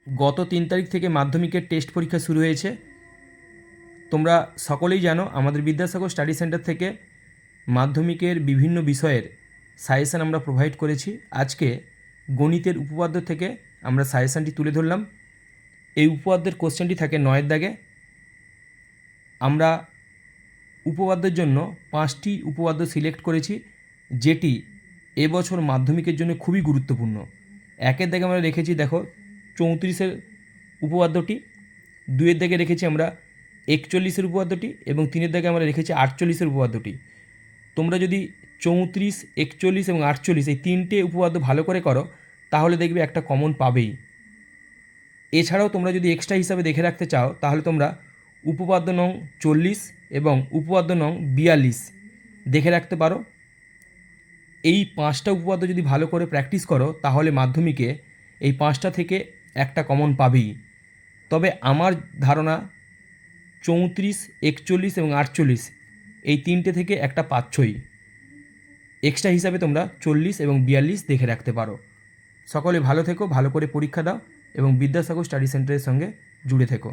গত 3 তারিখ থেকে মাধ্যমিকের টেস্ট পরীক্ষা শুরু হয়েছে। তোমরা সকলেই জানো আমাদের বিদ্যাসাগর স্টাডি সেন্টার থেকে মাধ্যমিকের বিভিন্ন বিষয়ের সাজেশান আমরা প্রোভাইড করেছি। আজকে গণিতের উপপাদ্য থেকে আমরা সাজেশানটি তুলে ধরলাম। এই উপপাদ্যের কোশ্চেনটি থাকে 9 দাগে। আমরা উপপাদ্যের জন্য 5টি উপপাদ্য সিলেক্ট করেছি, যেটি এবছর মাধ্যমিকের জন্য খুবই গুরুত্বপূর্ণ। 1 দাগে আমরা রেখেছি দেখো 34-এর উপপাদ্যটি, 2 দাগে রেখেছি আমরা 41-এর উপপাদ্যটি এবং 3 দাগে আমরা রেখেছি 48-এর উপপাদ্যটি। তোমরা যদি 34, 41 এবং 48 এই 3টে উপপাদ্য ভালো করে করো তাহলে দেখবে একটা কমন পাবেই। এছাড়াও তোমরা যদি এক্সট্রা হিসাবে দেখে রাখতে চাও তাহলে তোমরা উপপাদ্য নং 40 এবং উপপাদ্য নং 42 দেখে রাখতে পারো। এই 5টা উপপাদ্য যদি ভালো করে প্র্যাকটিস করো তাহলে মাধ্যমিকে এই 5টা থেকে একটা কমন পাবেই। তবে আমার ধারণা 34, 41 এবং 48 এই 3টে থেকে একটা পাচ্ছই। এক্সট্রা হিসাবে তোমরা 40 এবং 42 দেখে রাখতে পারো। সকলে ভালো থেকো, ভালো করে পরীক্ষা দাও এবং বিদ্যাসাগর স্টাডি সেন্টারের সঙ্গে জুড়ে থেকো।